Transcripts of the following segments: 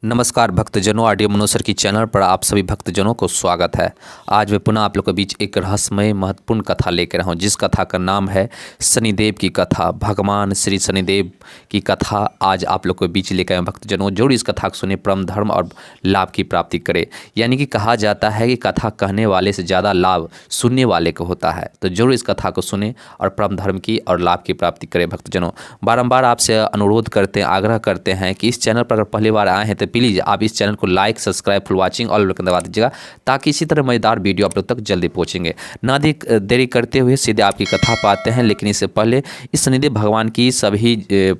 नमस्कार भक्तजनों, ऑडियो मनोसर की चैनल पर आप सभी भक्तजनों को स्वागत है। आज मैं पुनः आप लोग के बीच एक रहस्यमय महत्वपूर्ण कथा लेकर आया हूँ, जिस कथा का नाम है शनिदेव की कथा। भगवान श्री शनिदेव की कथा आज आप लोग के बीच लेकर आए हैं। भक्तजनों, जरूर इस कथा को सुने, परम धर्म और लाभ की प्राप्ति करे। यानी कि कहा जाता है कि कथा कहने वाले से ज़्यादा लाभ सुनने वाले को होता है। तो जरूर इस कथा को सुने और परम धर्म की और लाभ की प्राप्ति करे। भक्तजनों, बारंबार आपसे अनुरोध करते हैं, आग्रह करते हैं कि इस चैनल पर अगर पहली बार आए हैं तो प्लीज़ आप इस चैनल को like, subscribe, full watching all button दबा दीजिएगा, ताकि इसी तरह मज़ेदार वीडियो आप लोग तक जल्दी पहुंचेंगे। ना देरी करते हुए सीधे आपकी कथा पाते हैं। लेकिन इससे पहले इस शनिदेव भगवान की सभी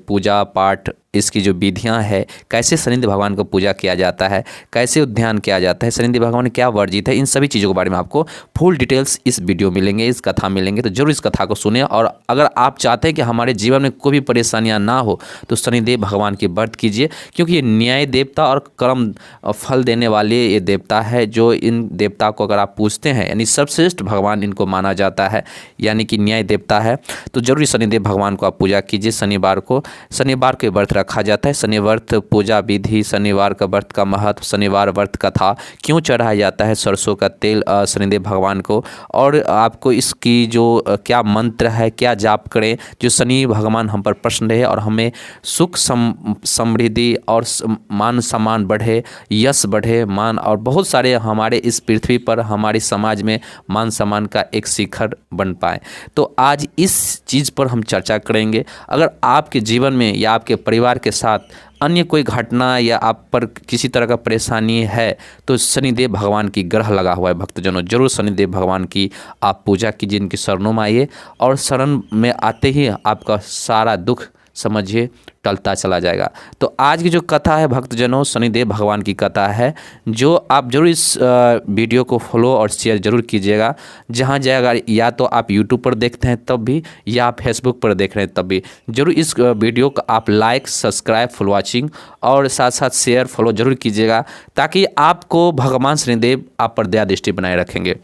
पूजा पाठ, इसकी जो विधियां है, कैसे शनिदेव भगवान को पूजा किया जाता है, कैसे उद्यान किया जाता है, शनिदेव भगवान क्या वर्जित है, इन सभी चीज़ों के बारे में आपको फुल डिटेल्स इस वीडियो मिलेंगे, इस कथा मिलेंगे। तो जरूर इस कथा को सुने। और अगर आप चाहते हैं कि हमारे जीवन में कोई भी परेशानियां ना हो तो शनिदेव भगवान की व्रत कीजिए, क्योंकि ये न्याय देवता और कर्म फल देने वाले ये देवता है। जो इन देवता को अगर आप पूछते हैं, यानी सर्वश्रेष्ठ भगवान इनको माना जाता है, यानी कि न्याय देवता है। तो जरूर शनिदेव भगवान को आप पूजा कीजिए। शनिवार के व्रत रखा जाता है। शनि व्रत पूजा विधि, शनिवार का व्रत का महत्व, शनिवार व्रत कथा, क्यों चढ़ाया जाता है सरसों का तेल शनिदेव भगवान को, और आपको इसकी जो क्या मंत्र है, क्या जाप करें जो शनि भगवान हम पर प्रसन्न रहे और हमें सुख समृद्धि और मान सम्मान बढ़े, यश बढ़े, मान और बहुत सारे हमारे इस पृथ्वी पर, हमारे समाज में मान सम्मान का एक शिखर बन पाए। तो आज इस चीज़ पर हम चर्चा करेंगे। अगर आपके जीवन में या आपके परिवार के साथ अन्य कोई घटना या आप पर किसी तरह का परेशानी है तो शनिदेव भगवान की ग्रह लगा हुआ है। भक्तजनों, जरूर शनिदेव भगवान की आप पूजा कीजिए, इनकी शरणों में आइए, और शरण में आते ही आपका सारा दुख समझिए टलता चला जाएगा। तो आज की जो कथा है भक्तजनों, शनिदेव भगवान की कथा है, जो आप जरूर इस वीडियो को फॉलो और शेयर जरूर कीजिएगा। जहाँ जाएगा, या तो आप यूट्यूब पर देखते हैं तब भी, या आप फेसबुक पर देख रहे हैं तब भी, जरूर इस वीडियो को आप लाइक, सब्सक्राइब, फुल वॉचिंग और साथ साथ शेयर फॉलो जरूर कीजिएगा, ताकि आपको भगवान शनिदेव आप पर दया दृष्टि बनाए रखेंगे।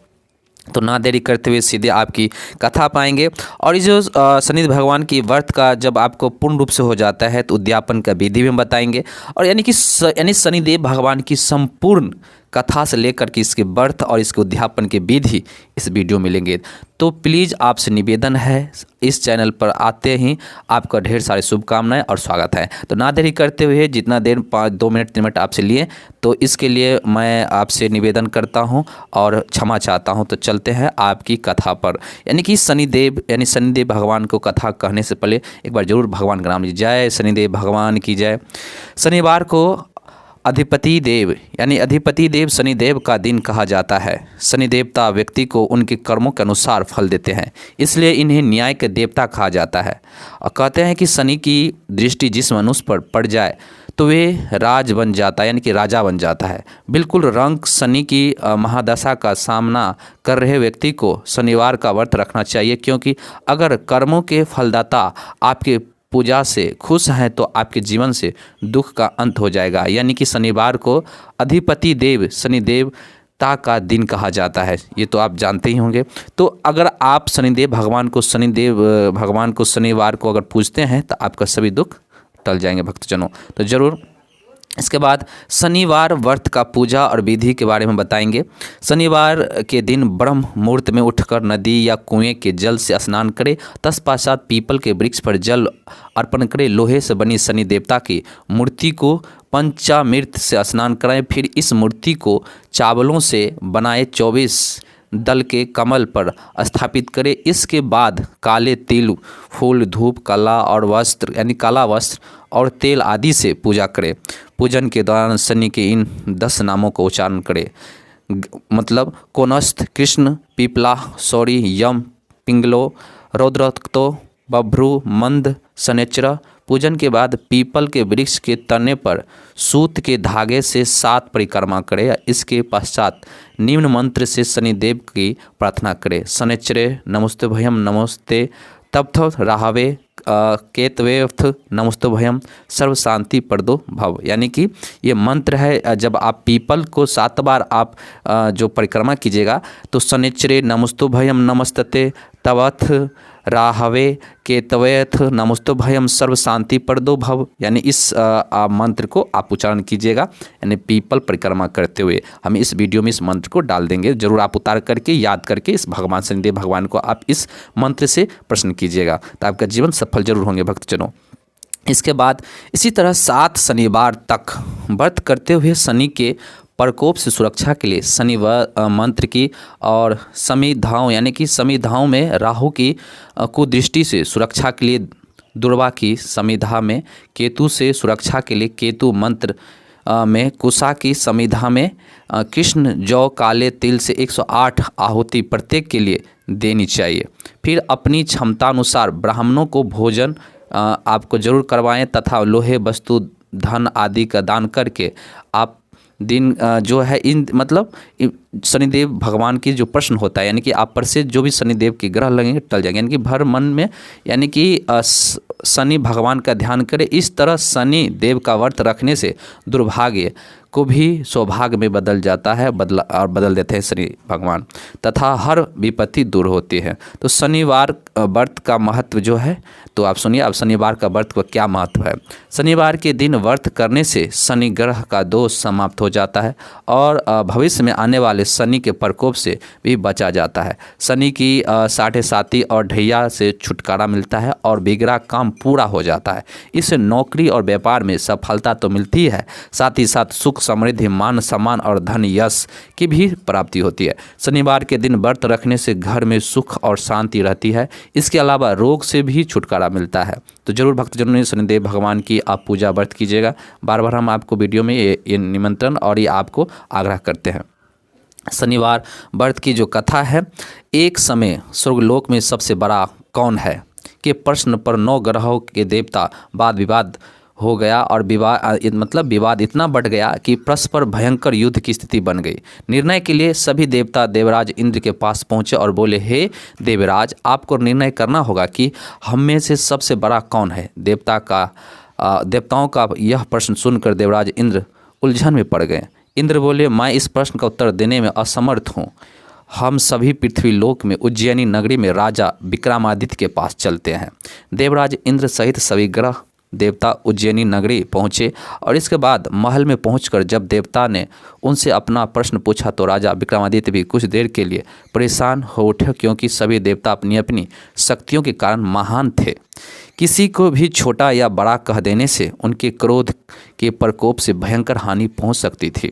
तो ना देरी करते हुए सीधे आपकी कथा पाएंगे। और इस जो शनिदेव भगवान की व्रत का जब आपको पूर्ण रूप से हो जाता है तो उद्यापन का विधि भी बताएंगे, और यानी शनिदेव भगवान की संपूर्ण कथा से लेकर के इसके व्रत और इसके उद्यापन के विधि इस वीडियो मिलेंगे। तो प्लीज़ आपसे निवेदन है, इस चैनल पर आते ही आपका ढेर सारी शुभकामनाएं और स्वागत है। तो ना देरी करते हुए, जितना देर 2 मिनट 3 मिनट आपसे लिए, तो इसके लिए मैं आपसे निवेदन करता हूं और क्षमा चाहता हूं। तो चलते हैं आपकी कथा पर। यानी कि शनिदेव भगवान को कथा कहने से पहले एक बार जरूर भगवान का नाम लीजिए। जय शनिदेव भगवान की जय। शनिवार को अधिपति देव शनिदेव का दिन कहा जाता है। शनि देवता व्यक्ति को उनके कर्मों के अनुसार फल देते हैं, इसलिए इन्हें न्याय के देवता कहा जाता है। और कहते हैं कि शनि की दृष्टि जिस मनुष्य पर पड़ जाए तो वे राज बन जाता है, यानी कि राजा बन जाता है। बिल्कुल रंग शनि की महादशा का सामना कर रहे व्यक्ति को शनिवार का व्रत रखना चाहिए, क्योंकि अगर कर्मों के फलदाता आपके पूजा से खुश हैं तो आपके जीवन से दुख का अंत हो जाएगा। यानी कि शनिवार को अधिपति देव शनिदेवता का दिन कहा जाता है, ये तो आप जानते ही होंगे। तो अगर आप शनिदेव भगवान को शनिवार को अगर पूजते हैं तो आपका सभी दुख टल जाएंगे भक्तजनों। तो जरूर इसके बाद शनिवार व्रत का पूजा और विधि के बारे में बताएंगे। शनिवार के दिन ब्रह्म मुहूर्त में उठकर नदी या कुएं के जल से स्नान करें। तत्पश्चात पीपल के वृक्ष पर जल अर्पण करें। लोहे से बनी शनि देवता की मूर्ति को पंचामृत से स्नान कराएं। फिर इस मूर्ति को चावलों से बनाए 24 दल के कमल पर स्थापित करें। इसके बाद काले तिल, फूल, धूप, काला वस्त्र और तेल आदि से पूजा करें। पूजन के दौरान शनि के इन 10 नामों का उच्चारण करें, मतलब कोनस्थ, कृष्ण, पीपला, सौरी, यम, पिंगलो, रौद्रक्तो, बभ्रू, मंद, शनैश्चर। पूजन के बाद पीपल के वृक्ष के तने पर सूत के धागे से 7 परिक्रमा करें। इसके पश्चात निम्न मंत्र से शनिदेव की प्रार्थना करें। शनैश्चरे नमोस्तुभ्यं नमोस्ते तप्थ राहवे केतवेथ नमोस्तुभ्यं सर्व शांति प्रदो भव। यानी कि ये मंत्र है, जब आप पीपल को 7 बार आप जो परिक्रमा कीजिएगा तो शनिश्चरे नमोस्तुभ्यं नमस्तते तवथ राहवे केतवेथ नमस्तुभयम सर्व शांति परदो भव, यानी इस मंत्र को आप उच्चारण कीजिएगा। यानी पीपल परिक्रमा करते हुए हम इस वीडियो में इस मंत्र को डाल देंगे। जरूर आप उतार करके याद करके इस भगवान शनिदेव भगवान को आप इस मंत्र से प्रश्न कीजिएगा, तो आपका जीवन सफल जरूर होंगे भक्तजनों। इसके बाद इसी तरह 7 शनिवार तक व्रत करते हुए शनि के प्रकोप से सुरक्षा के लिए शनिवार मंत्र की और समिधाओं यानी कि समिधाओं में राहु की कुदृष्टि से सुरक्षा के लिए दुर्वा की समिधा में, केतु से सुरक्षा के लिए केतु मंत्र में, कुशा की समिधा में कृष्ण जौ काले तिल से 108 आहुति प्रत्येक के लिए देनी चाहिए। फिर अपनी क्षमतानुसार ब्राह्मणों को भोजन आपको जरूर करवाएं तथा लोहे वस्तु धन आदि का दान करके आप दिन जो है इन मतलब शनिदेव भगवान की जो प्रश्न होता है, यानी कि आप पर से जो भी शनिदेव के ग्रह लगेंगे टल जाएंगे, यानी कि भर मन में यानी कि शनि भगवान का ध्यान करें। इस तरह शनि देव का व्रत रखने से दुर्भाग्य को भी सौभाग्य में बदल जाता है, बदल देते हैं शनि भगवान, तथा हर विपत्ति दूर होती है। तो शनिवार व्रत का महत्व जो है, तो आप सुनिए अब शनिवार का व्रत का क्या महत्व है। शनिवार के दिन व्रत करने से शनि ग्रह का दोष समाप्त हो जाता है और भविष्य में आने वाले शनि के प्रकोप से भी बचा जाता है। शनि की साढ़े साती और ढैया से छुटकारा मिलता है और बिगड़ा काम पूरा हो जाता है। इससे नौकरी और व्यापार में सफलता तो मिलती है, साथ ही साथ सुख समृद्धि मान सम्मान और धन यश की भी प्राप्ति होती है। शनिवार के दिन व्रत रखने से घर में सुख और शांति रहती है। इसके अलावा रोग से भी छुटकारा मिलता है। तो जरूर भक्तजनों ने शनिदेव भगवान की आप पूजा व्रत कीजिएगा। बार बार हम आपको वीडियो में ये निमंत्रण और ये आपको आग्रह करते हैं। शनिवार व्रत की जो कथा है, एक समय स्वर्गलोक में सबसे बड़ा कौन है के प्रश्न पर 9 ग्रहों के देवता वाद विवाद हो गया और विवाद इतना बढ़ गया कि परस्पर भयंकर युद्ध की स्थिति बन गई। निर्णय के लिए सभी देवता देवराज इंद्र के पास पहुंचे और बोले, हे देवराज, आपको निर्णय करना होगा कि हम में से सबसे बड़ा कौन है। देवताओं का यह प्रश्न सुनकर देवराज इंद्र उलझन में पड़ गए। इंद्र बोले, मैं इस प्रश्न का उत्तर देने में असमर्थ हूँ। हम सभी पृथ्वी लोक में उज्जैनी नगरी में राजा विक्रमादित्य के पास चलते हैं। देवराज इंद्र सहित सभी ग्रह देवता उज्जैनी नगरी पहुँचे और इसके बाद महल में पहुंचकर जब देवता ने उनसे अपना प्रश्न पूछा तो राजा विक्रमादित्य भी कुछ देर के लिए परेशान हो उठे, क्योंकि सभी देवता अपनी अपनी शक्तियों के कारण महान थे। किसी को भी छोटा या बड़ा कह देने से उनके क्रोध के प्रकोप से भयंकर हानि पहुंच सकती थी।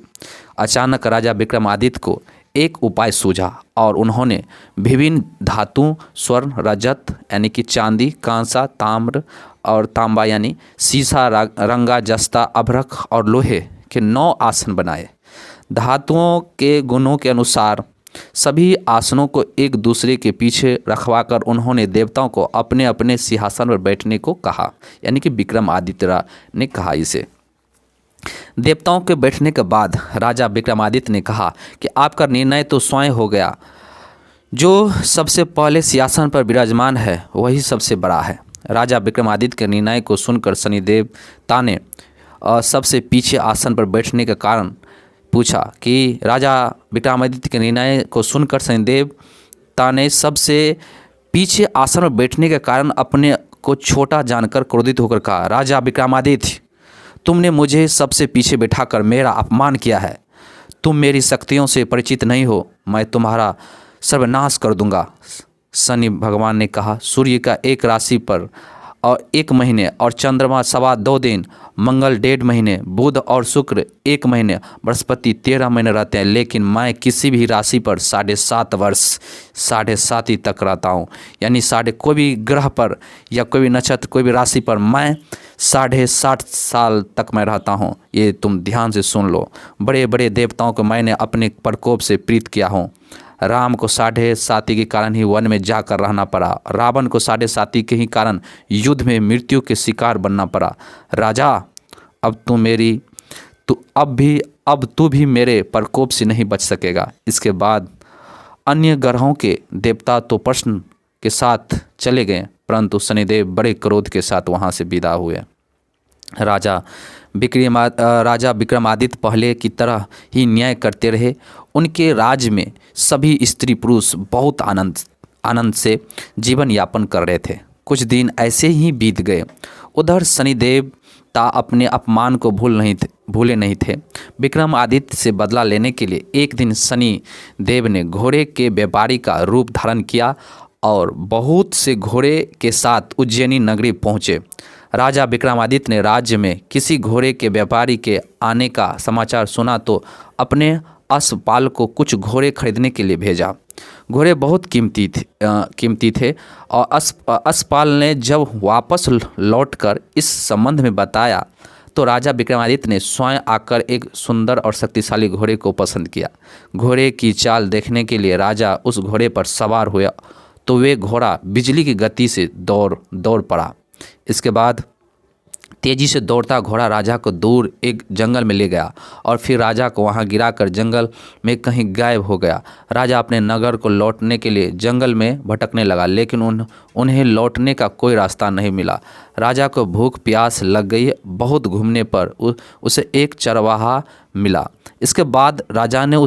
अचानक राजा विक्रमादित्य को एक उपाय सूझा और उन्होंने विभिन्न धातु स्वर्ण रजत यानी कि चांदी, कांसा, ताम्र और तांबा यानी सीसा, रंगा, जस्ता, अभ्रक और लोहे के 9 आसन बनाए। धातुओं के गुणों के अनुसार सभी आसनों को एक दूसरे के पीछे रखवाकर उन्होंने देवताओं को अपने अपने सिंहासन पर बैठने को कहा, यानी कि विक्रमादित्य ने कहा इसे। देवताओं के बैठने के बाद राजा विक्रमादित्य ने कहा कि आपका निर्णय तो स्वयं हो गया। जो सबसे पहले सिंहासन पर विराजमान है वही सबसे बड़ा है। राजा विक्रमादित्य के निर्णय को सुनकर शनिदेवता ने सबसे पीछे आसन पर बैठने का कारण पूछा कि राजा विक्रमादित्य के निर्णय को सुनकर शनिदेवता ने सबसे पीछे आसन पर बैठने के कारण अपने को छोटा जानकर क्रोधित होकर कहा, राजा विक्रमादित्य, तुमने मुझे सबसे पीछे बैठाकर मेरा अपमान किया है। तुम मेरी शक्तियों से परिचित नहीं हो, मैं तुम्हारा सर्वनाश कर दूंगा। शनि भगवान ने कहा, सूर्य का एक राशि पर और 1 महीने और चंद्रमा 2.25 दिन, मंगल 1.5 महीने, बुध और शुक्र 1 महीने, बृहस्पति 13 महीने रहते हैं, लेकिन मैं किसी भी राशि पर 7.5 वर्ष 7.5 तक रहता हूँ। यानी कोई भी ग्रह पर या कोई भी नक्षत्र कोई भी राशि पर मैं 60.5 साल तक मैं रहता हूँ। ये तुम ध्यान से सुन लो। बड़े बड़े देवताओं को मैंने अपने प्रकोप से प्रीत किया हूँ। राम को 7.5 के कारण ही वन में जाकर रहना पड़ा। रावण को 7.5 के ही कारण युद्ध में मृत्यु के शिकार बनना पड़ा। राजा, अब तू भी मेरे प्रकोप से नहीं बच सकेगा। इसके बाद अन्य ग्रहों के देवता तो प्रश्न के साथ चले गए, परंतु शनिदेव बड़े क्रोध के साथ वहाँ से विदा हुए। राजा विक्रमादित्य पहले की तरह ही न्याय करते रहे। उनके राज्य में सभी स्त्री पुरुष बहुत आनंद से जीवन यापन कर रहे थे। कुछ दिन ऐसे ही बीत गए। उधर शनिदेव अपने अपमान को भूले नहीं थे। विक्रमादित्य से बदला लेने के लिए एक दिन शनि देव ने घोड़े के व्यापारी का रूप धारण किया और बहुत से घोड़े के साथ उज्जैनी नगरी पहुँचे। राजा विक्रमादित्य ने राज्य में किसी घोड़े के व्यापारी के आने का समाचार सुना तो अपने अश्वपाल को कुछ घोड़े खरीदने के लिए भेजा। घोड़े बहुत कीमती थे और अश्वपाल ने जब वापस लौटकर इस संबंध में बताया तो राजा विक्रमादित्य ने स्वयं आकर एक सुंदर और शक्तिशाली घोड़े को पसंद किया। घोड़े की चाल देखने के लिए राजा उस घोड़े पर सवार हुआ तो वे घोड़ा बिजली की गति से दौड़ पड़ा। इसके बाद तेजी से दौड़ता घोड़ा राजा को दूर एक जंगल में ले गया और फिर राजा को वहां गिराकर जंगल में कहीं गायब हो गया। राजा अपने नगर को लौटने के लिए जंगल में भटकने लगा, लेकिन उन्हें लौटने का कोई रास्ता नहीं मिला। राजा को भूख प्यास लग गई। बहुत घूमने पर उसे एक चरवाहा मिला। इसके बाद राजा ने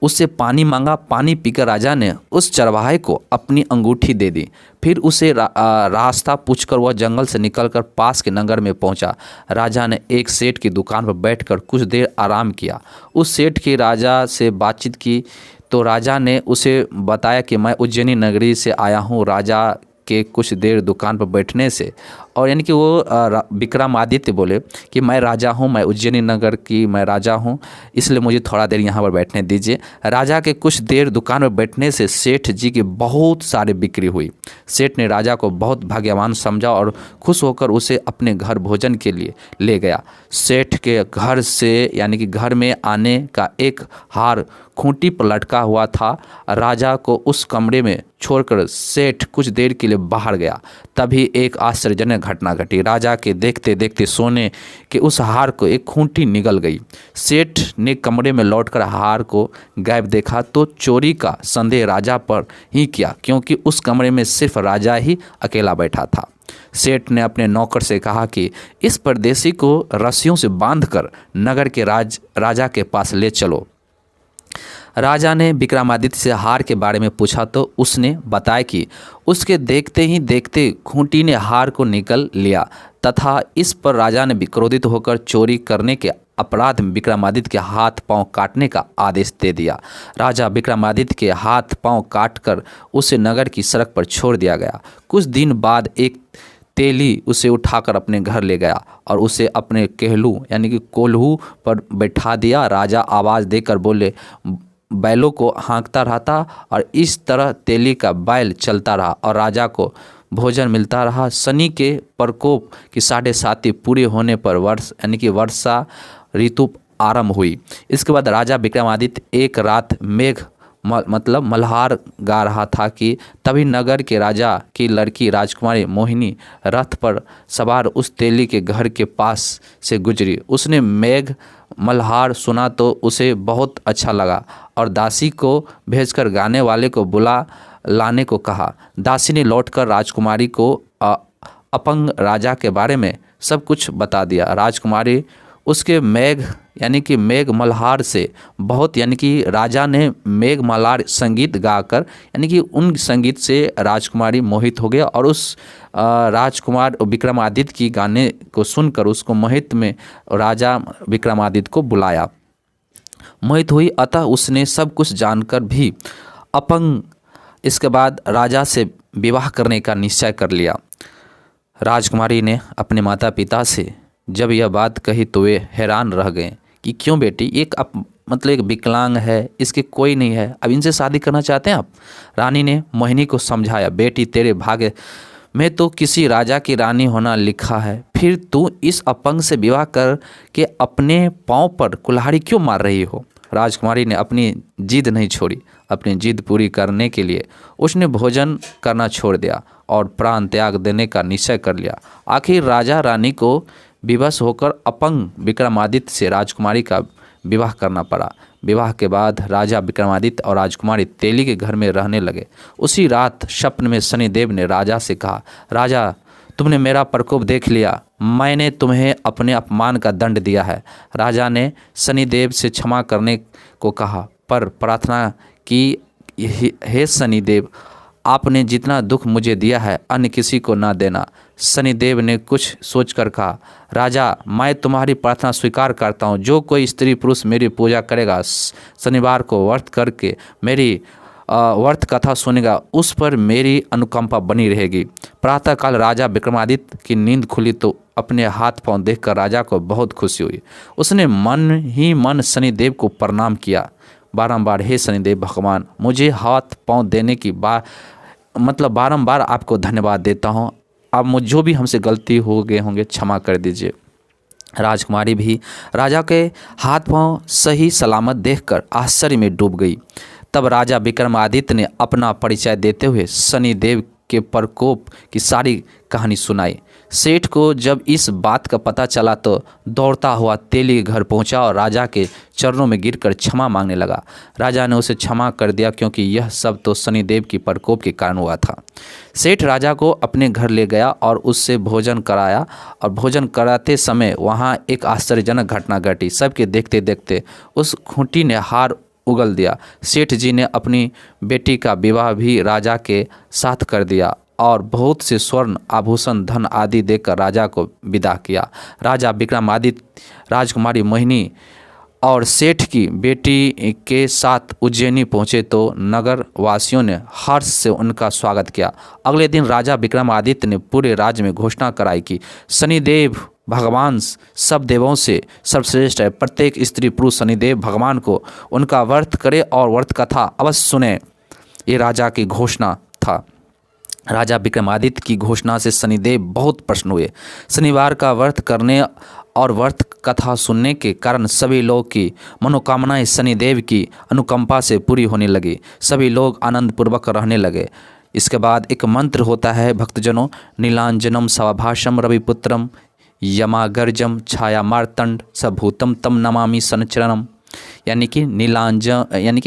उससे पानी मांगा। पानी पीकर राजा ने उस चरवाहे को अपनी अंगूठी दे दी। फिर उसे रास्ता पूछकर वह जंगल से निकलकर पास के नगर में पहुंचा। राजा ने एक सेठ की दुकान पर बैठकर कुछ देर आराम किया। उस सेठ की राजा से बातचीत की तो राजा ने उसे बताया कि मैं उज्जैनी नगरी से आया हूँ। राजा के कुछ देर दुकान पर बैठने से और यानी कि वो विक्रमादित्य बोले कि मैं राजा हूँ, मैं उज्जैनी नगर की मैं राजा हूँ, इसलिए मुझे थोड़ा देर यहाँ पर बैठने दीजिए। राजा के कुछ देर दुकान पर बैठने से सेठ जी की बहुत सारी बिक्री हुई। सेठ ने राजा को बहुत भाग्यवान समझा और खुश होकर उसे अपने घर भोजन के लिए ले गया। सेठ के घर से यानी कि घर में आने का एक हार खूंटी पर लटका हुआ था। राजा को उस कमरे में छोड़कर सेठ कुछ देर के लिए बाहर गया। तभी एक आश्चर्यजनक घटना घटी। राजा के देखते देखते सोने के उस हार को एक खूंटी निगल गई। सेठ ने कमरे में लौटकर हार को गायब देखा तो चोरी का संदेह राजा पर ही किया, क्योंकि उस कमरे में सिर्फ राजा ही अकेला बैठा था। सेठ ने अपने नौकर से कहा कि इस परदेशी को रस्सियों से बांधकर नगर के राजा के पास ले चलो। राजा ने विक्रमादित्य से हार के बारे में पूछा तो उसने बताया कि उसके देखते ही देखते खूंटी ने हार को निकल लिया तथा इस पर राजा ने क्रोधित होकर चोरी करने के अपराध में विक्रमादित्य के हाथ पांव काटने का आदेश दे दिया। राजा विक्रमादित्य के हाथ पांव काटकर उसे नगर की सड़क पर छोड़ दिया गया। कुछ दिन बाद एक तेली उसे उठाकर अपने घर ले गया और उसे अपने कहलू यानी कि कोल्हू पर बैठा दिया। राजा आवाज़ देकर बोले बैलों को हाँकता रहता और इस तरह तेली का बैल चलता रहा और राजा को भोजन मिलता रहा। शनि के प्रकोप की 7.5 पूरे होने पर यानी कि वर्षा ऋतु आरंभ हुई। इसके बाद राजा विक्रमादित्य एक रात मल्हार गा रहा था कि तभी नगर के राजा की लड़की राजकुमारी मोहिनी रथ पर सवार उस तेली के घर के पास से गुजरी। उसने मेघ मल्हार सुना तो उसे बहुत अच्छा लगा और दासी को भेजकर गाने वाले को बुला लाने को कहा। दासी ने लौटकर राजकुमारी को अपंग राजा के बारे में सब कुछ बता दिया। राजकुमारी उसके मेघ मल्हार से बहुत यानी कि राजा ने मेघ मल्हार संगीत गाकर यानी कि उन संगीत से राजकुमारी मोहित हो गया और उस राजकुमार विक्रमादित्य की गाने को सुनकर उसको मोहित में राजा विक्रमादित्य को बुलाया। मोहित हुई, अतः उसने सब कुछ जानकर भी अपंग इसके बाद राजा से विवाह करने का निश्चय कर लिया। राजकुमारी ने अपने माता पिता से जब यह बात कही तो वे हैरान रह गए कि क्यों बेटी, एक विकलांग है, इसके कोई नहीं है, अब इनसे शादी करना चाहते हैं आप। रानी ने मोहिनी को समझाया, बेटी तेरे भाग्य में तो किसी राजा की रानी होना लिखा है, फिर तू इस अपंग से विवाह कर के अपने पांव पर कुल्हाड़ी क्यों मार रही हो। राजकुमारी ने अपनी जिद नहीं छोड़ी। अपनी जिद पूरी करने के लिए उसने भोजन करना छोड़ दिया और प्राण त्याग देने का निश्चय कर लिया। आखिर राजा रानी को विवश होकर अपंग विक्रमादित्य से राजकुमारी का विवाह करना पड़ा। विवाह के बाद राजा विक्रमादित्य और राजकुमारी तेली के घर में रहने लगे। उसी रात स्वप्न में शनिदेव ने राजा से कहा, राजा तुमने मेरा प्रकोप देख लिया, मैंने तुम्हें अपने अपमान का दंड दिया है। राजा ने शनिदेव से क्षमा करने को कहा पर प्रार्थना की, हे शनिदेव आपने जितना दुख मुझे दिया है अन्य किसी को ना देना। शनिदेव ने कुछ सोचकर कहा, राजा मैं तुम्हारी प्रार्थना स्वीकार करता हूँ। जो कोई स्त्री पुरुष मेरी पूजा करेगा, शनिवार को व्रत करके मेरी व्रत कथा सुनेगा, उस पर मेरी अनुकंपा बनी रहेगी। प्रातःकाल राजा विक्रमादित्य की नींद खुली तो अपने हाथ पांव देखकर राजा को बहुत खुशी हुई। उसने मन ही मन शनिदेव को प्रणाम किया, बारंबार, हे शनिदेव भगवान, मुझे हाथ पांव देने की बारंबार आपको धन्यवाद देता हूँ। अब मुझ जो भी हमसे गलती हो गए होंगे क्षमा कर दीजिए। राजकुमारी भी राजा के हाथ पांव सही सलामत देखकर आश्चर्य में डूब गई। तब राजा विक्रमादित्य ने अपना परिचय देते हुए शनिदेव के प्रकोप की सारी कहानी सुनाई। सेठ को जब इस बात का पता चला तो दौड़ता हुआ तेली घर पहुंचा और राजा के चरणों में गिरकर क्षमा मांगने लगा। राजा ने उसे क्षमा कर दिया क्योंकि यह सब तो शनिदेव की प्रकोप के कारण हुआ था। सेठ राजा को अपने घर ले गया और उससे भोजन कराया और भोजन कराते समय वहाँ एक आश्चर्यजनक घटना घटी। सबके देखते देखते उस खूंटी ने हार उगल दिया। सेठ जी ने अपनी बेटी का विवाह भी राजा के साथ कर दिया और बहुत से स्वर्ण आभूषण धन आदि देकर राजा को विदा किया। राजा विक्रमादित्य राजकुमारी मोहिनी और सेठ की बेटी के साथ उज्जैनी पहुँचे तो नगर वासियों ने हर्ष से उनका स्वागत किया। अगले दिन राजा विक्रमादित्य ने पूरे राज्य में घोषणा कराई कि शनिदेव भगवान सब देवों से सर्वश्रेष्ठ है। प्रत्येक स्त्री पुरुष शनिदेव भगवान को उनका व्रत करे और व्रत कथा अवश्य सुने। ये राजा की घोषणा था। राजा विक्रमादित्य की घोषणा से शनिदेव बहुत प्रसन्न हुए। शनिवार का व्रत करने और व्रत कथा सुनने के कारण सभी लोग की मनोकामनाएं शनिदेव की अनुकंपा से पूरी होने लगी। सभी लोग आनंद पूर्वक रहने लगे। इसके बाद एक मंत्र होता है भक्तजनों, नीलांजनम सवाभाषम रविपुत्रम यमागर्जम छाया मार्तंड सभूतम तम नमामि शनिचरणम, यानी कि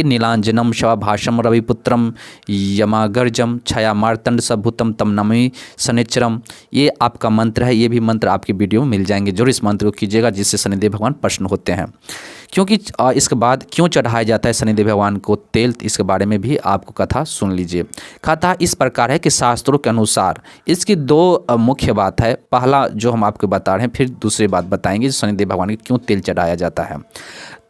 नीलांजनम शवाभाषम रविपुत्रम यमागर्जम छाया मार्तंड सभूतम तम नमामि शनिचरम। ये आपका मंत्र है। ये भी मंत्र आपकी वीडियो में मिल जाएंगे। जरूर इस मंत्र को कीजिएगा जिससे शनिदेव भगवान प्रसन्न होते हैं। क्योंकि इसके बाद क्यों चढ़ाया जाता है शनिदेव भगवान को तेल, इसके बारे में भी आपको कथा सुन लीजिए। कथा इस प्रकार है कि शास्त्रों के अनुसार इसकी दो मुख्य बात है। पहला जो हम आपको बता रहे हैं, फिर दूसरी बात बताएंगे शनिदेव भगवान को क्यों तेल चढ़ाया जाता है।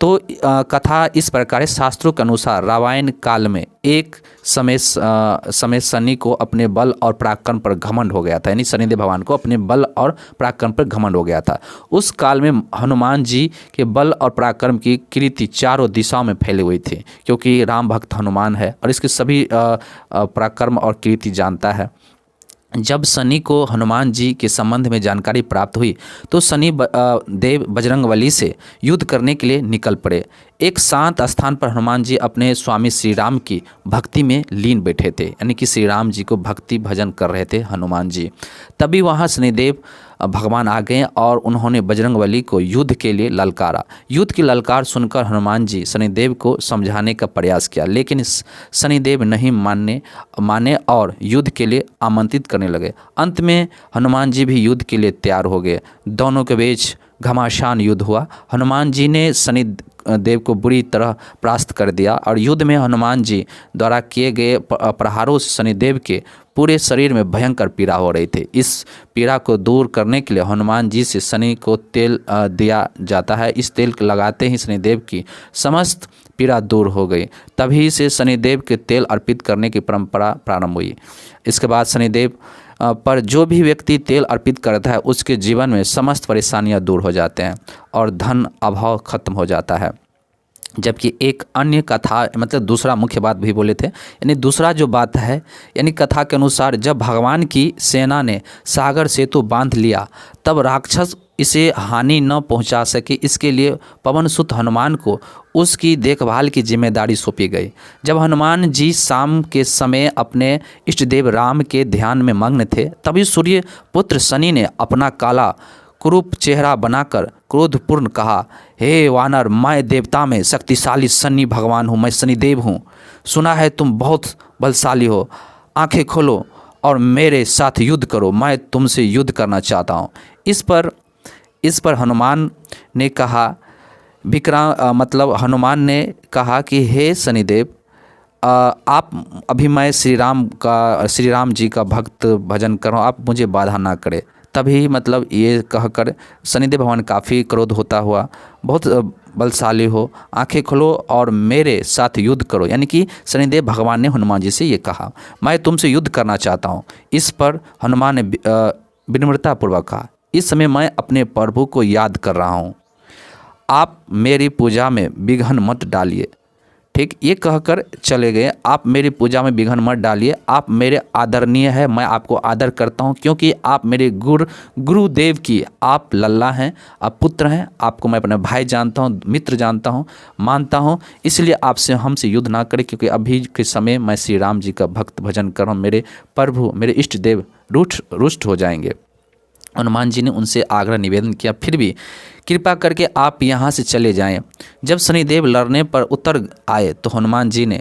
तो कथा इस प्रकार है। शास्त्रों के अनुसार रामायण काल में एक समय शनि को अपने बल और पराक्रम पर घमंड हो गया था, यानी शनिदेव भगवान को अपने बल और पराक्रम पर घमंड हो गया था। उस काल में हनुमान जी के बल और पराक्रम की कीर्ति चारों दिशाओं में फैली हुई थी, क्योंकि राम भक्त हनुमान है और इसके सभी पराक्रम और कीर्ति जानता है। जब शनि को हनुमान जी के संबंध में जानकारी प्राप्त हुई तो शनि देव बजरंगबली से युद्ध करने के लिए निकल पड़े। एक शांत स्थान पर हनुमान जी अपने स्वामी श्री राम की भक्ति में लीन बैठे थे, यानी कि श्री राम जी को भक्ति भजन कर रहे थे हनुमान जी। तभी वहाँ शनिदेव भगवान आ गए और उन्होंने बजरंगबली को युद्ध के लिए ललकारा। युद्ध की ललकार सुनकर हनुमान जी शनिदेव को समझाने का प्रयास किया, लेकिन शनिदेव नहीं माने और युद्ध के लिए आमंत्रित करने लगे। अंत में हनुमान जी भी युद्ध के लिए तैयार हो गए। दोनों के बीच घमासान युद्ध हुआ। हनुमान जी ने शनिदेव को बुरी तरह परास्त कर दिया और युद्ध में हनुमान जी द्वारा किए गए प्रहारों से शनिदेव के पूरे शरीर में भयंकर पीड़ा हो रही थी। इस पीड़ा को दूर करने के लिए हनुमान जी से शनि को तेल दिया जाता है। इस तेल को लगाते ही शनिदेव की समस्त पीड़ा दूर हो गई। तभी से शनिदेव के तेल अर्पित करने की परंपरा प्रारंभ हुई। इसके बाद शनिदेव पर जो भी व्यक्ति तेल अर्पित करता है उसके जीवन में समस्त परेशानियां दूर हो जाते हैं और धन अभाव खत्म हो जाता है। जबकि एक अन्य कथा, मतलब दूसरा मुख्य बात भी बोले थे, यानी दूसरा जो बात है, यानी कथा के अनुसार जब भगवान की सेना ने सागर सेतु बांध लिया तब राक्षस इसे हानि न पहुंचा सके, इसके लिए पवनसुत हनुमान को उसकी देखभाल की जिम्मेदारी सौंपी गई। जब हनुमान जी शाम के समय अपने इष्टदेव राम के ध्यान में मग्न थे तभी सूर्य पुत्र शनि ने अपना काला क्रूप चेहरा बनाकर क्रोधपूर्ण कहा, हे वानर, मैं देवता में शक्तिशाली शनि भगवान हूँ, मैं शनिदेव हूँ। सुना है तुम बहुत बलशाली हो, आंखें खोलो और मेरे साथ युद्ध करो, मैं तुमसे युद्ध करना चाहता हूँ। इस पर हनुमान ने कहा हनुमान ने कहा कि हे शनिदेव, आप अभी मैं श्री राम जी का भक्त भजन कर रहा हूँ, आप मुझे बाधा ना करें। तभी मतलब ये कहकर शनिदेव भगवान काफ़ी क्रोध होता हुआ, बहुत बलशाली हो, आंखें खोलो और मेरे साथ युद्ध करो। यानी कि शनिदेव भगवान ने हनुमान जी से ये कहा, मैं तुमसे युद्ध करना चाहता हूँ। इस पर हनुमान ने विनम्रतापूर्वक कहा, इस समय मैं अपने प्रभु को याद कर रहा हूँ, आप मेरी पूजा में विघ्न मत डालिए। ठीक, ये कहकर चले गए, आप मेरी पूजा में विघ्न मत डालिए, आप मेरे आदरणीय है, मैं आपको आदर करता हूँ, क्योंकि आप मेरे गुरुदेव की आप लल्ला हैं, आप पुत्र हैं, आपको मैं अपना भाई जानता हूँ, मित्र जानता हूँ, मानता हूँ, इसलिए आपसे हमसे युद्ध ना करें, क्योंकि अभी के समय मैं श्री राम जी का भक्त भजन कर रहा हूँ, मेरे प्रभु मेरे इष्ट देव रुष्ट हो जाएंगे। हनुमान जी ने उनसे आग्रह निवेदन किया, फिर भी कृपा करके आप यहाँ से चले जाएं। जब शनिदेव लड़ने पर उतर आए तो हनुमान जी ने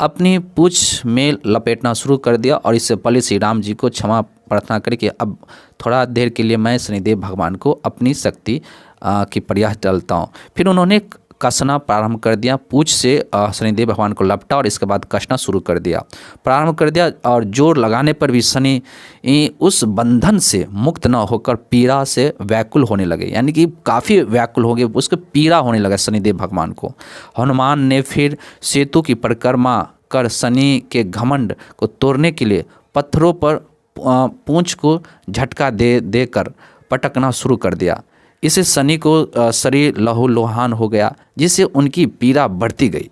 अपनी पूंछ में लपेटना शुरू कर दिया और इससे पहले श्री राम जी को क्षमा प्रार्थना करके अब थोड़ा देर के लिए मैं शनिदेव भगवान को अपनी शक्ति की प्रयास डालता हूँ। फिर उन्होंने कसना प्रारंभ कर दिया, पूंछ से शनिदेव भगवान को लपटा और इसके बाद कसना शुरू कर दिया, प्रारंभ कर दिया। और जोर लगाने पर भी शनि उस बंधन से मुक्त न होकर पीड़ा से व्याकुल होने लगे, यानी कि काफ़ी व्याकुल हो गए, उसको पीड़ा होने लगा शनिदेव भगवान को। हनुमान ने फिर सेतु की परिक्रमा कर शनि के घमंड को तोड़ने के लिए पत्थरों पर पूंछ को झटका देकर पटकना शुरू कर दिया। इससे शनि को शरीर लहूलुहान हो गया, जिससे उनकी पीड़ा बढ़ती गई।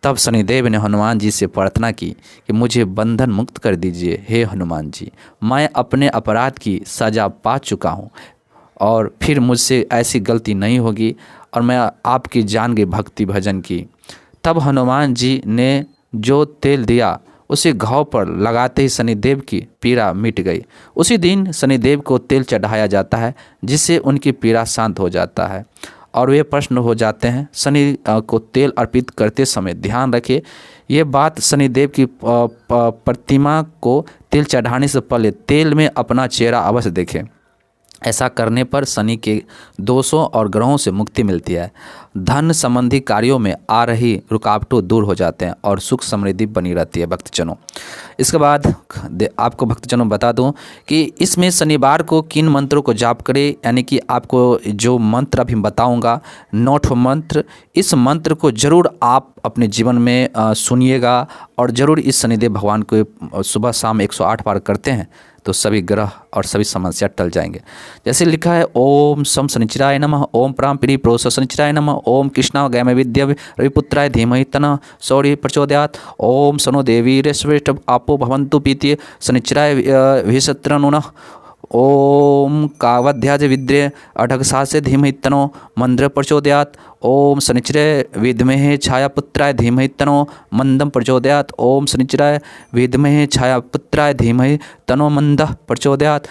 तब शनिदेव ने हनुमान जी से प्रार्थना की कि मुझे बंधन मुक्त कर दीजिए। हे हनुमान जी, मैं अपने अपराध की सज़ा पा चुका हूँ और फिर मुझसे ऐसी गलती नहीं होगी और मैं आपकी जान गई भक्ति भजन की। तब हनुमान जी ने जो तेल दिया उसे घाव पर लगाते ही शनिदेव की पीड़ा मिट गई। उसी दिन शनिदेव को तेल चढ़ाया जाता है, जिससे उनकी पीड़ा शांत हो जाता है और वे प्रसन्न हो जाते हैं। शनि को तेल अर्पित करते समय ध्यान रखें, ये बात शनिदेव की प्रतिमा को तेल चढ़ाने से पहले तेल में अपना चेहरा अवश्य देखें। ऐसा करने पर शनि के दोषों और ग्रहों से मुक्ति मिलती है, धन संबंधी कार्यों में आ रही रुकावटों दूर हो जाते हैं और सुख समृद्धि बनी रहती है भक्तजनों। इसके बाद आपको भक्तजनों बता दूं कि इसमें शनिवार को किन मंत्रों को जाप करें, यानी कि आपको जो मंत्र अभी बताऊंगा 9 मंत्र, इस मंत्र को जरूर आप अपने जीवन में सुनिएगा और ज़रूर इस शनिदेव भगवान को सुबह शाम 108 बार करते हैं तो सभी ग्रह और सभी समस्या टल जाएंगे। जैसे लिखा है, ओम सम शनिचराय नमः, ओम प्राम प्री प्रोस शनिचराय नमः, ओम कृष्णा गैम विद्या रविपुत्राय धीमहि तन्नः शौर्य प्रचोदयात्, ओम सनो देवी रेश्वेष्ट आपो भवन्तु पीत्य शनिचराय विशत्रनुनः, ओम कावध्याज विद्रे अढगसासे धीमहि तन्नो मंद्र प्रचोदयात्, ओम शनिचराय विद्महे छायापुत्राय धीमहि तन्नो मंदम प्रचोदयात्, ओम शनिचराय विद्महे छायापुत्राय धीमहि तन्नो मंदः प्रचोदयात्,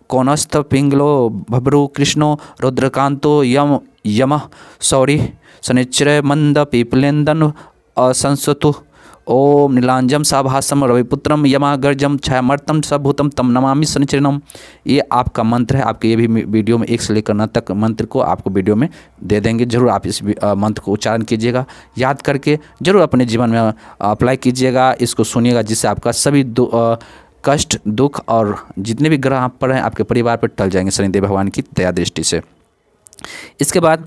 कौनस्थ पिंगलो भभ्रू कृष्णो रुद्रकांतो यमः शौरी शनिचराय मंद पीपलेन्दन असंसतु, ओम नीलांजम साभासम रविपुत्रम यमागर्जम छायामर्तम सबभूतम तम नमामि शनिचरणम। ये आपका मंत्र है। आपके ये भी वीडियो में 1 से लेकर 9 तक मंत्र को आपको वीडियो में दे देंगे। जरूर आप इस मंत्र को उच्चारण कीजिएगा, याद करके जरूर अपने जीवन में अप्लाई कीजिएगा, इसको सुनिएगा, जिससे आपका सभी कष्ट दुख और जितने भी ग्रह आप पर हैं आपके परिवार पर टल जाएंगे शनिदेव भगवान की दया दृष्टि से। इसके बाद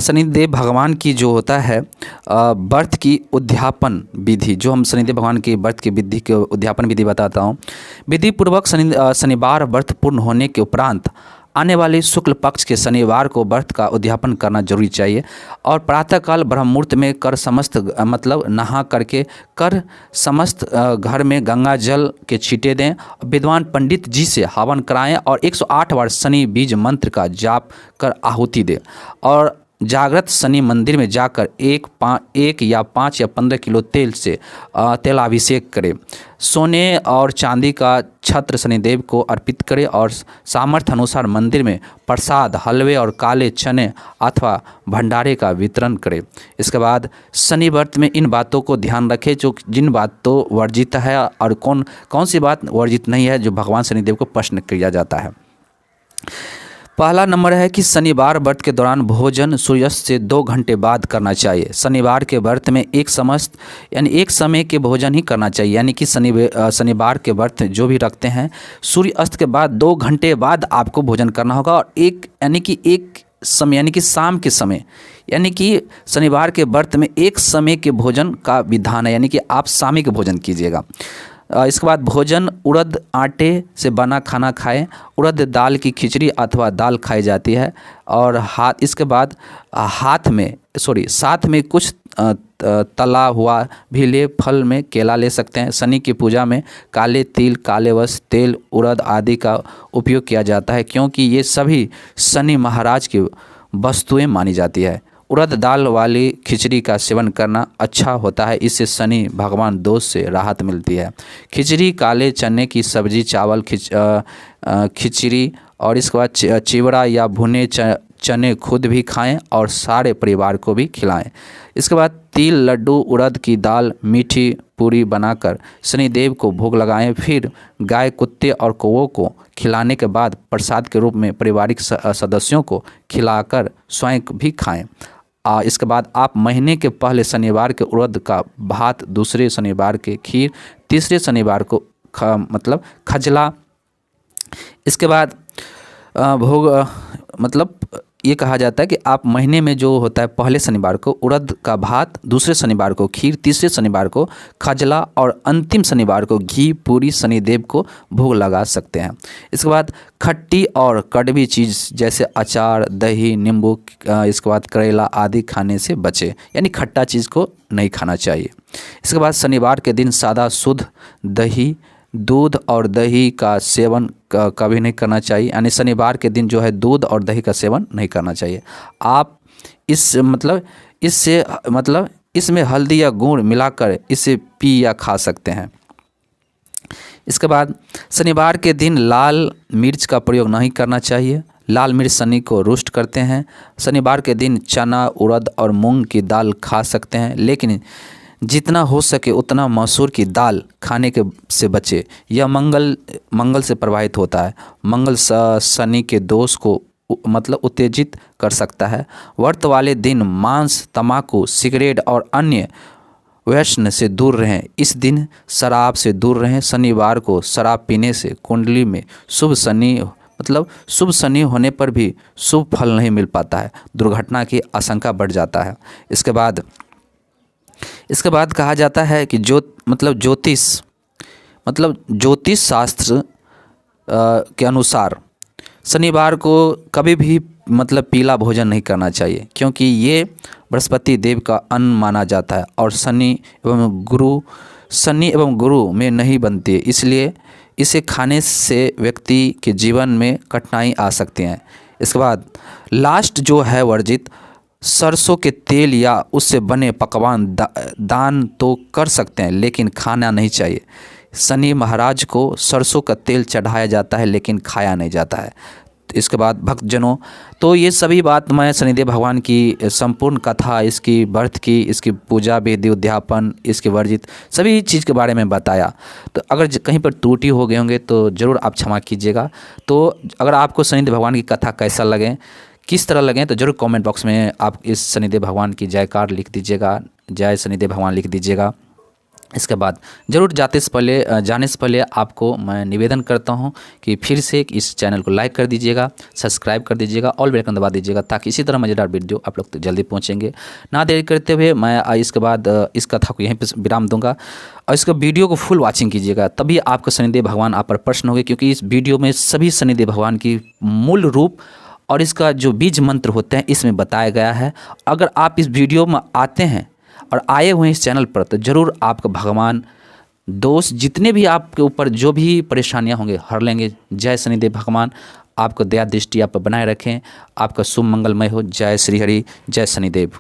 शनिदेव भगवान की जो होता है व्रत की उद्यापन विधि, जो हम शनिदेव भगवान की व्रत की विधि के उद्यापन विधि बताता हूँ। विधि पूर्वक शनिवार व्रत पूर्ण होने के उपरांत आने वाले शुक्ल पक्ष के शनिवार को व्रत का उद्यापन करना जरूरी चाहिए और प्रातःकाल ब्रह्म मुहूर्त में कर समस्त मतलब नहा करके कर समस्त घर में गंगा जल के छींटे दें, विद्वान पंडित जी से हवन कराएं और 108 बार शनि बीज मंत्र का जाप कर आहुति दें और जागृत शनि मंदिर में जाकर 1 या 5 या 15 किलो तेल से तेलाभिषेक करें। सोने और चांदी का छत्र शनिदेव को अर्पित करें और सामर्थ्य अनुसार मंदिर में प्रसाद हलवे और काले चने अथवा भंडारे का वितरण करें। इसके बाद शनि व्रत में इन बातों को ध्यान रखें जो जिन बातों वर्जित है और कौन सी बात वर्जित नहीं है, जो भगवान शनिदेव को प्रश्न किया जाता है। पहला नंबर है कि शनिवार व्रत के दौरान भोजन सूर्यास्त से 2 घंटे बाद करना चाहिए। शनिवार के व्रत में एक समय के भोजन ही करना चाहिए, यानी कि शनिवार के व्रत जो भी रखते हैं सूर्य अस्त के बाद 2 घंटे बाद आपको भोजन करना होगा। और एक समय यानी कि शाम के समय, यानी कि शनिवार के व्रत में एक समय के भोजन का विधान है, यानी कि आप सामूहिक भोजन कीजिएगा। इसके बाद भोजन उड़द आटे से बना खाना खाएं। उड़द दाल की खिचड़ी अथवा दाल खाई जाती है। और इसके बाद साथ में कुछ तला हुआ भी ले, फल में केला ले सकते हैं। शनि की पूजा में काले तिल, काले वस्त्र, तेल, उड़द आदि का उपयोग किया जाता है, क्योंकि ये सभी शनि महाराज की वस्तुएं मानी जाती है। उड़द दाल वाली खिचड़ी का सेवन करना अच्छा होता है, इससे शनि भगवान दोष से राहत मिलती है। खिचड़ी, काले चने की सब्जी, चावल खिचड़ी और इसके बाद चिवड़ा या भुने चने खुद भी खाएं और सारे परिवार को भी खिलाएं। इसके बाद तिल, लड्डू, उड़द की दाल, मीठी पूरी बनाकर शनिदेव को भोग लगाएं। फिर गाय, कुत्ते और कौवों को खिलाने के बाद प्रसाद के रूप में पारिवारिक सदस्यों को खिलाकर स्वयं भी खाएं। इसके बाद आप महीने के पहले शनिवार के उड़द का भात, दूसरे शनिवार के खीर, तीसरे शनिवार को खजला। इसके बाद ये कहा जाता है कि आप महीने में जो होता है पहले शनिवार को उड़द का भात, दूसरे शनिवार को खीर, तीसरे शनिवार को खजला और अंतिम शनिवार को घी पूरी शनिदेव को भोग लगा सकते हैं। इसके बाद खट्टी और कड़वी चीज़ जैसे अचार, दही, नींबू, इसके बाद करेला आदि खाने से बचे, यानी खट्टा चीज़ को नहीं खाना चाहिए। इसके बाद शनिवार के दिन सादा शुद्ध दही, दूध और दही का सेवन कभी नहीं करना चाहिए, यानी शनिवार के दिन जो है दूध और दही का सेवन नहीं करना चाहिए। आप इसमें हल्दी या गुड़ मिलाकर इसे पी या खा सकते हैं। इसके बाद शनिवार के दिन लाल मिर्च का प्रयोग नहीं करना चाहिए। लाल मिर्च शनि को रुष्ट करते हैं। शनिवार के दिन चना, उड़द और मूंग की दाल खा सकते हैं, लेकिन जितना हो सके उतना मसूर की दाल खाने से बचे। यह मंगल से प्रभावित होता है। मंगल शनि के दोष को उत्तेजित कर सकता है। व्रत वाले दिन मांस, तंबाकू, सिगरेट और अन्य व्यसन से दूर रहें। इस दिन शराब से दूर रहें। शनिवार को शराब पीने से कुंडली में शुभ शनि होने पर भी शुभ फल नहीं मिल पाता है, दुर्घटना की आशंका बढ़ जाता है। इसके बाद कहा जाता है कि ज्योतिष शास्त्र के अनुसार शनिवार को कभी भी पीला भोजन नहीं करना चाहिए, क्योंकि ये बृहस्पति देव का अन्न माना जाता है और शनि एवं गुरु में नहीं बनती है, इसलिए इसे खाने से व्यक्ति के जीवन में कठिनाई आ सकती है। इसके बाद लास्ट जो है वर्जित, सरसों के तेल या उससे बने पकवान दान तो कर सकते हैं, लेकिन खाना नहीं चाहिए। शनि महाराज को सरसों का तेल चढ़ाया जाता है, लेकिन खाया नहीं जाता है। इसके बाद भक्तजनों, तो ये सभी बात मैं शनिदेव भगवान की संपूर्ण कथा, इसकी व्रत की, इसकी पूजा विधि, उद्यापन, इसके वर्जित सभी चीज़ के बारे में बताया। तो अगर कहीं पर त्रुटि हो गए होंगे तो ज़रूर आप क्षमा कीजिएगा। तो अगर आपको शनिदेव भगवान की कथा कैसा लगे, किस तरह लगे, तो ज़रूर कमेंट बॉक्स में आप इस शनिदेव भगवान की जयकार लिख दीजिएगा, जय शनिदेव भगवान लिख दीजिएगा। इसके बाद ज़रूर जाने से पहले आपको मैं निवेदन करता हूं कि फिर से इस चैनल को लाइक कर दीजिएगा, सब्सक्राइब कर दीजिएगा, ऑल बेल आइकन दबा दीजिएगा, ताकि इसी तरह मज़ेदार वीडियो आप लोग तक जल्दी पहुंचेंगे। ना देरी करते हुए मैं इसके बाद इस कथा को यहीं पर विराम दूंगा और इसका वीडियो को फुल वॉचिंग कीजिएगा, तभी आपको शनिदेव भगवान आप पर प्रसन्न होंगे, क्योंकि इस वीडियो में सभी शनिदेव भगवान की मूल रूप और इसका जो बीज मंत्र होते हैं इसमें बताया गया है। अगर आप इस वीडियो में आते हैं और आए हुए हैं इस चैनल पर, तो ज़रूर आपका भगवान दोष जितने भी आपके ऊपर जो भी परेशानियां होंगे हर लेंगे। जय शनिदेव भगवान आपको दया दृष्टि आप पर बनाए रखें। आपका शुभ मंगलमय हो। जय श्री हरि, जय शनिदेव।